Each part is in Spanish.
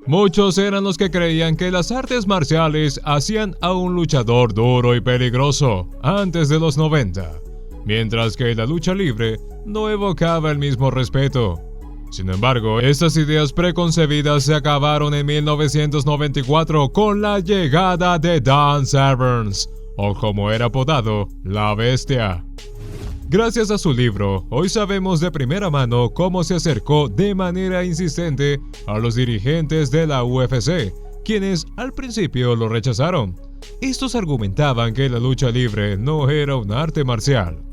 Muchos eran los que creían que las artes marciales hacían a un luchador duro y peligroso antes de los 90, mientras que la lucha libre no evocaba el mismo respeto. Sin embargo, estas ideas preconcebidas se acabaron en 1994 con la llegada de Dan Severn, o como era apodado, La Bestia. Gracias a su libro, hoy sabemos de primera mano cómo se acercó de manera insistente a los dirigentes de la UFC, quienes al principio lo rechazaron. Estos argumentaban que la lucha libre no era un arte marcial,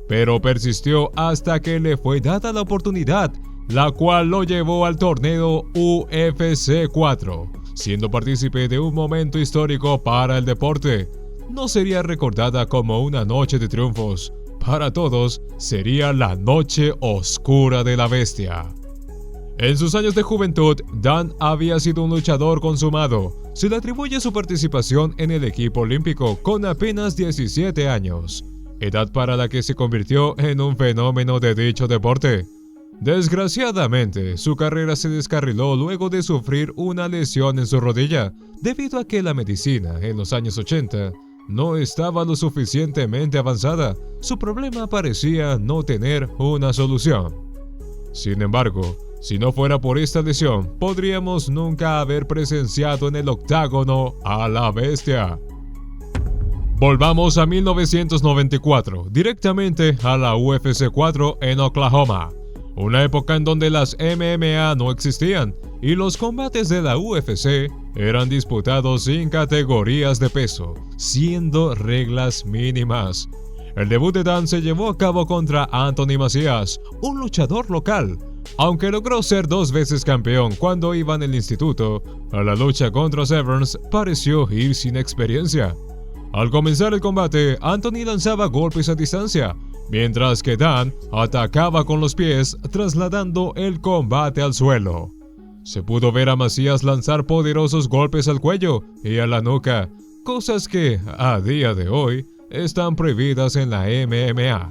pero persistió hasta que le fue dada la oportunidad, la cual lo llevó al torneo UFC 4, siendo partícipe de un momento histórico para el deporte. No sería recordada como una noche de triunfos. Para todos, sería la noche oscura de la bestia. En sus años de juventud, Dan había sido un luchador consumado. Se le atribuye su participación en el equipo olímpico con apenas 17 años, edad para la que se convirtió en un fenómeno de dicho deporte. Desgraciadamente, su carrera se descarriló luego de sufrir una lesión en su rodilla, debido a que la medicina en los años 80 no estaba lo suficientemente avanzada. Su problema parecía no tener una solución. Sin embargo, si no fuera por esta lesión, podríamos nunca haber presenciado en el octágono a la bestia. Volvamos a 1994, directamente a la UFC 4 en Oklahoma, una época en donde las MMA no existían y los combates de la UFC eran disputados sin categorías de peso, siendo reglas mínimas. El debut de Dan se llevó a cabo contra Anthony Macías, un luchador local. Aunque logró ser 2 veces campeón cuando iba en el instituto, a la lucha contra Severn pareció ir sin experiencia. Al comenzar el combate, Anthony lanzaba golpes a distancia, mientras que Dan atacaba con los pies, trasladando el combate al suelo. Se pudo ver a Macías lanzar poderosos golpes al cuello y a la nuca, cosas que, a día de hoy, están prohibidas en la MMA.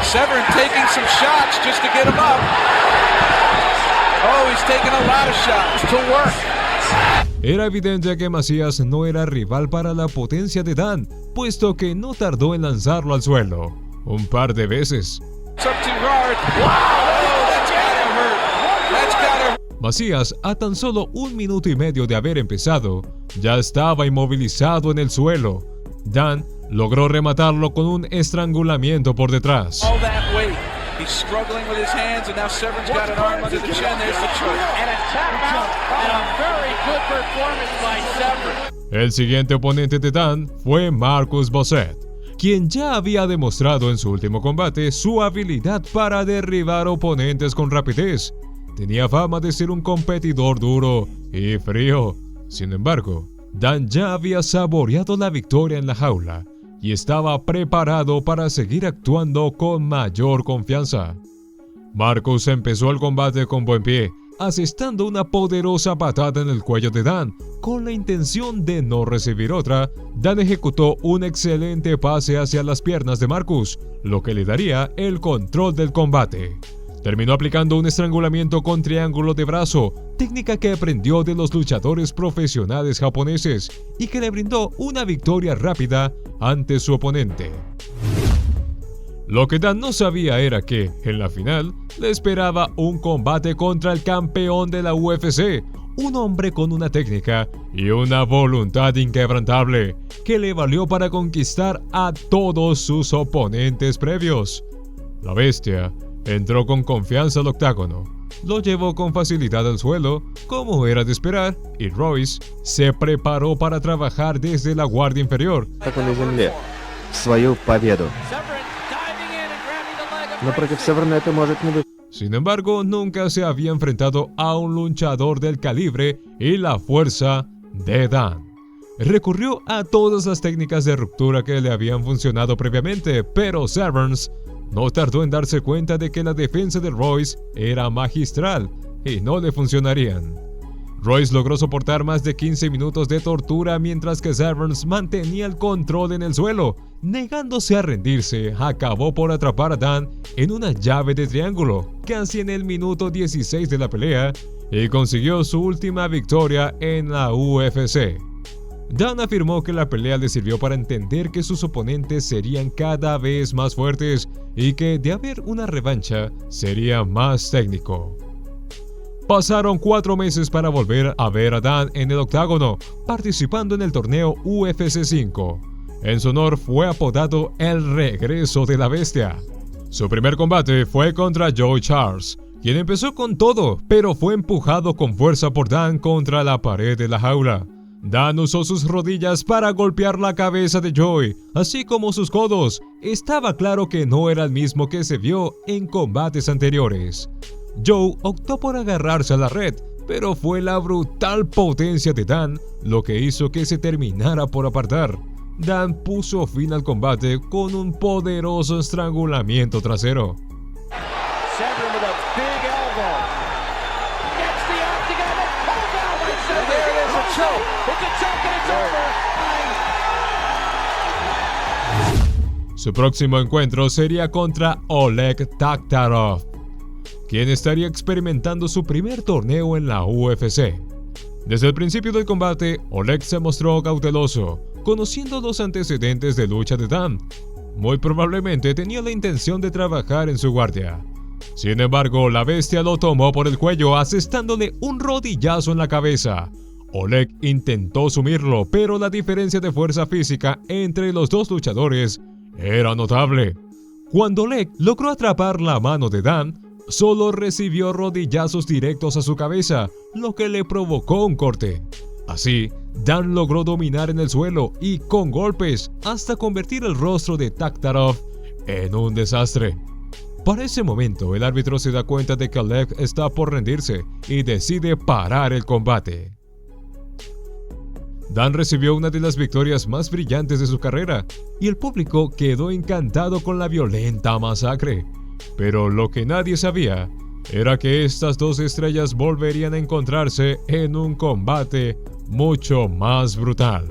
Severn taking some shots just to get him up. Oh, he's taking a lot of shots to work. Era evidente que Macías no era rival para la potencia de Dan, puesto que no tardó en lanzarlo al suelo un par de veces. Macías, a tan solo 1 minuto y medio de haber empezado, ya estaba inmovilizado en el suelo. Dan logró rematarlo con un estrangulamiento por detrás. El siguiente oponente de Dan fue Marcus Bosset, quien ya había demostrado en su último combate su habilidad para derribar oponentes con rapidez. Tenía fama de ser un competidor duro y frío. Sin embargo, Dan ya había saboreado la victoria en la jaula y estaba preparado para seguir actuando con mayor confianza. Marcus empezó el combate con buen pie, asestando una poderosa patada en el cuello de Dan. Con la intención de no recibir otra, Dan ejecutó un excelente pase hacia las piernas de Marcus, lo que le daría el control del combate. Terminó aplicando un estrangulamiento con triángulo de brazo, técnica que aprendió de los luchadores profesionales japoneses y que le brindó una victoria rápida ante su oponente. Lo que Dan no sabía era que, en la final, le esperaba un combate contra el campeón de la UFC, un hombre con una técnica y una voluntad inquebrantable, que le valió para conquistar a todos sus oponentes previos. La bestia entró con confianza al octágono, lo llevó con facilidad al suelo, como era de esperar, y Royce se preparó para trabajar desde la guardia inferior. Sin embargo, nunca se había enfrentado a un luchador del calibre y la fuerza de Dan. Recurrió a todas las técnicas de ruptura que le habían funcionado previamente, pero Severn no tardó en darse cuenta de que la defensa de Royce era magistral y no le funcionarían. Royce logró soportar más de 15 minutos de tortura mientras que Severn mantenía el control en el suelo. Negándose a rendirse, acabó por atrapar a Dan en una llave de triángulo, casi en el minuto 16 de la pelea, y consiguió su última victoria en la UFC. Dan afirmó que la pelea le sirvió para entender que sus oponentes serían cada vez más fuertes y que, de haber una revancha, sería más técnico. Pasaron 4 meses para volver a ver a Dan en el octágono, participando en el torneo UFC 5. En su honor fue apodado el regreso de la bestia. Su primer combate fue contra Joe Charles, quien empezó con todo, pero fue empujado con fuerza por Dan contra la pared de la jaula. Dan usó sus rodillas para golpear la cabeza de Joey, así como sus codos. Estaba claro que no era el mismo que se vio en combates anteriores. Joe optó por agarrarse a la red, pero fue la brutal potencia de Dan lo que hizo que se terminara por apartar. Dan puso fin al combate con un poderoso estrangulamiento trasero. Su próximo encuentro sería contra Oleg Taktarov, quien estaría experimentando su primer torneo en la UFC. Desde el principio del combate, Oleg se mostró cauteloso, conociendo los antecedentes de lucha de Dan. Muy probablemente tenía la intención de trabajar en su guardia. Sin embargo, la bestia lo tomó por el cuello, asestándole un rodillazo en la cabeza. Oleg intentó sumirlo, pero la diferencia de fuerza física entre los dos luchadores era notable. Cuando Oleg logró atrapar la mano de Dan, solo recibió rodillazos directos a su cabeza, lo que le provocó un corte. Así, Dan logró dominar en el suelo y con golpes hasta convertir el rostro de Taktarov en un desastre. Para ese momento, el árbitro se da cuenta de que Oleg está por rendirse y decide parar el combate. Dan recibió una de las victorias más brillantes de su carrera y el público quedó encantado con la violenta masacre. Pero lo que nadie sabía era que estas dos estrellas volverían a encontrarse en un combate mucho más brutal.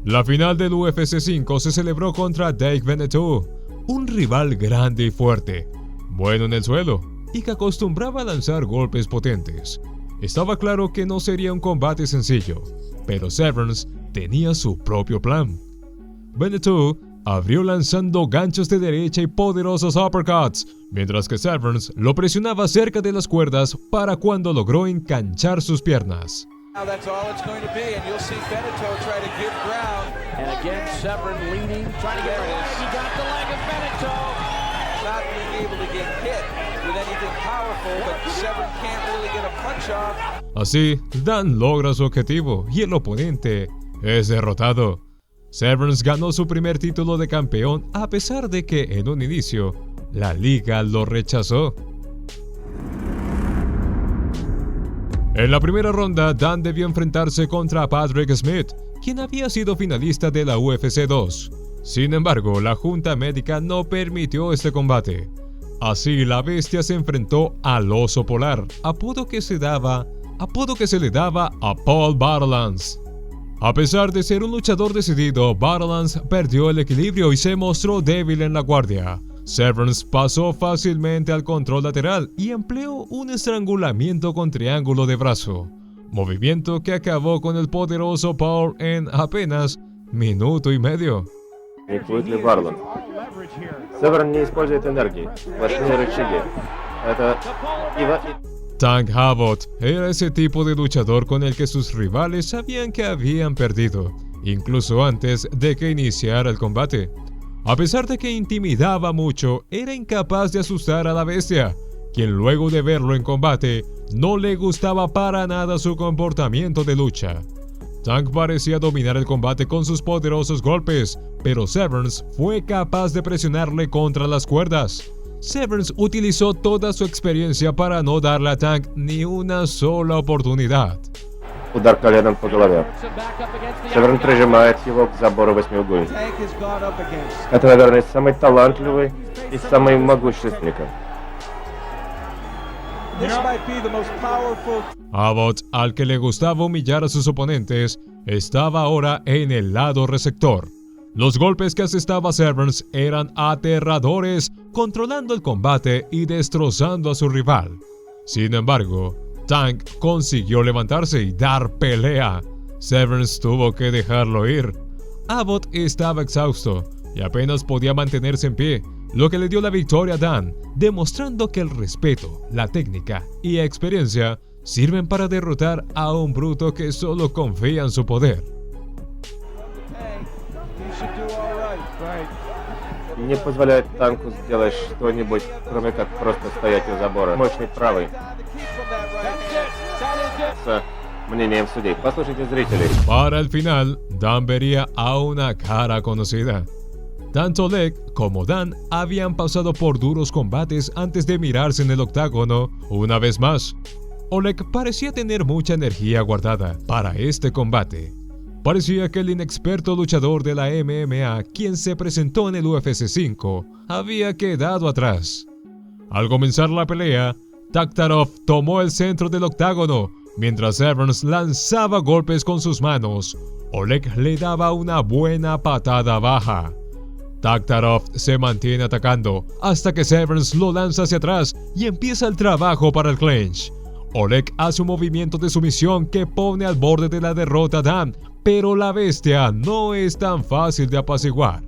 La final del UFC 5 se celebró contra Dave Beneteau, un rival grande y fuerte, bueno en el suelo y que acostumbraba a lanzar golpes potentes. Estaba claro que no sería un combate sencillo, pero Severn tenía su propio plan. Beneteau abrió lanzando ganchos de derecha y poderosos uppercuts, mientras que Severn lo presionaba cerca de las cuerdas para cuando logró enganchar sus piernas. Now that's all it's going to be, and you'll see Beneteau try to give ground. And again, Severn leaning, trying to get the leg. He got the leg of Beneteau. Not being able to get hit with anything powerful, but Severn can't really get a punch off. Así, Dan logra su objetivo y el oponente es derrotado. Severn ganó su primer título de campeón a pesar de que en un inicio la liga lo rechazó. En la primera ronda, Dan debió enfrentarse contra Patrick Smith, quien había sido finalista de la UFC 2. Sin embargo, la junta médica no permitió este combate. Así, la bestia se enfrentó al oso polar, apodo que se le daba a Paul Battlelands. A pesar de ser un luchador decidido, Battlelands perdió el equilibrio y se mostró débil en la guardia. Severn pasó fácilmente al control lateral y empleó un estrangulamiento con triángulo de brazo, movimiento que acabó con el poderoso Paul en apenas minuto y medio. Tank Abbott era ese tipo de luchador con el que sus rivales sabían que habían perdido, incluso antes de que iniciara el combate. A pesar de que intimidaba mucho, era incapaz de asustar a la bestia, quien luego de verlo en combate, no le gustaba para nada su comportamiento de lucha. Tank parecía dominar el combate con sus poderosos golpes, pero Severn fue capaz de presionarle contra las cuerdas. Severn utilizó toda su experiencia para no darle a Tank ni una sola oportunidad. Удар коленом по голове. Северн прижимает его к забору восьмиугольника. Это, наверное, самый талантливый и самый могущественный. this might be the most powerful. Abbott, al que le gustaba humillar a sus oponentes, estaba ahora en el lado receptor. Los golpes que asestaba Severn eran aterradores, controlando el combate y destrozando a su rival. Sin embargo, Tank consiguió levantarse y dar pelea. Severn tuvo que dejarlo ir. Abbott estaba exhausto y apenas podía mantenerse en pie, lo que le dio la victoria a Dan, demostrando que el respeto, la técnica y experiencia sirven para derrotar a un bruto que solo confía en su poder. Не позволяет танку сделать что-нибудь, кроме как просто стоять у забора. Мощный правый. С мнением судей. Послушайте зрителей. Para el final, Dan vería a una cara conocida. Tanto Oleg como Dan habían pasado por duros combates antes de mirarse en el octágono una vez más. Oleg parecía tener mucha energía guardada para este combate. Parecía que el inexperto luchador de la MMA, quien se presentó en el UFC 5, había quedado atrás. Al comenzar la pelea, Taktarov tomó el centro del octágono, mientras Evans lanzaba golpes con sus manos. Oleg le daba una buena patada baja. Taktarov se mantiene atacando hasta que Severn lo lanza hacia atrás y empieza el trabajo para el clinch. Oleg hace un movimiento de sumisión que pone al borde de la derrota a Dan, pero la bestia no es tan fácil de apaciguar.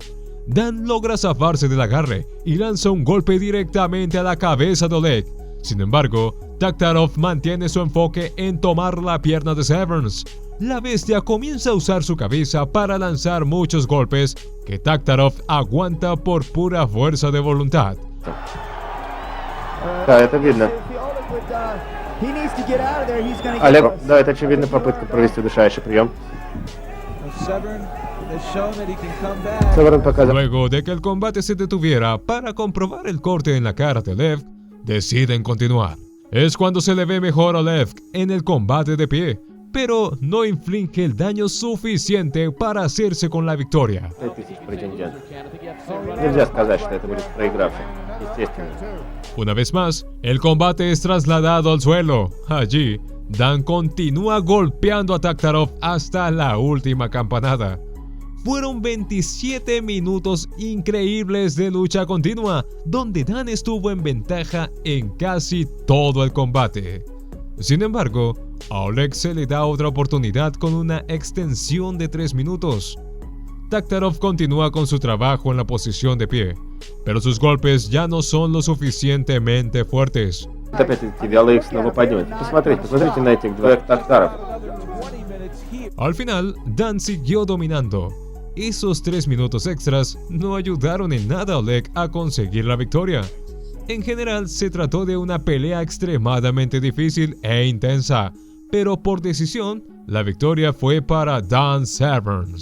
Dan logra zafarse del agarre y lanza un golpe directamente a la cabeza de Oleg. Sin embargo, Taktarov mantiene su enfoque en tomar la pierna de Severn. La bestia comienza a usar su cabeza para lanzar muchos golpes que Taktarov aguanta por pura fuerza de voluntad. Да, это видно. Олег, да, это очевидно попытка провести удушающий прием. Severn показал. Luego de que el combate se detuviera para comprobar el corte en la cara de Lev, deciden continuar. Es cuando se le ve mejor a Lev en el combate de pie, pero no inflige el daño suficiente para hacerse con la victoria. 5000 претендентов. Нельзя сказать, что это будет проигравший. Естественно. Una vez más, el combate es trasladado al suelo. Allí, Dan continúa golpeando a Taktarov hasta la última campanada. Fueron 27 minutos increíbles de lucha continua, donde Dan estuvo en ventaja en casi todo el combate. Sin embargo, a Oleg se le da otra oportunidad con una extensión de 3 minutos. Taktarov continúa con su trabajo en la posición de pie, pero sus golpes ya no son lo suficientemente fuertes. Опять-таки, вяло их снова поднимет. Посмотрите на этих двоих Тактаров. Al final, Dan siguió dominando. Esos 3 minutos extras no ayudaron en nada a Oleg a conseguir la victoria. En general, se trató de una pelea extremadamente difícil e intensa, pero por decisión, la victoria fue para Dan Severn.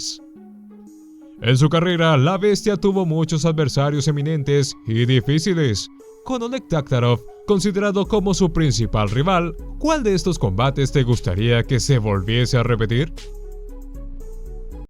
En su carrera, la bestia tuvo muchos adversarios eminentes y difíciles. Con Oleg Taktarov considerado como su principal rival, ¿cuál de estos combates te gustaría que se volviese a repetir?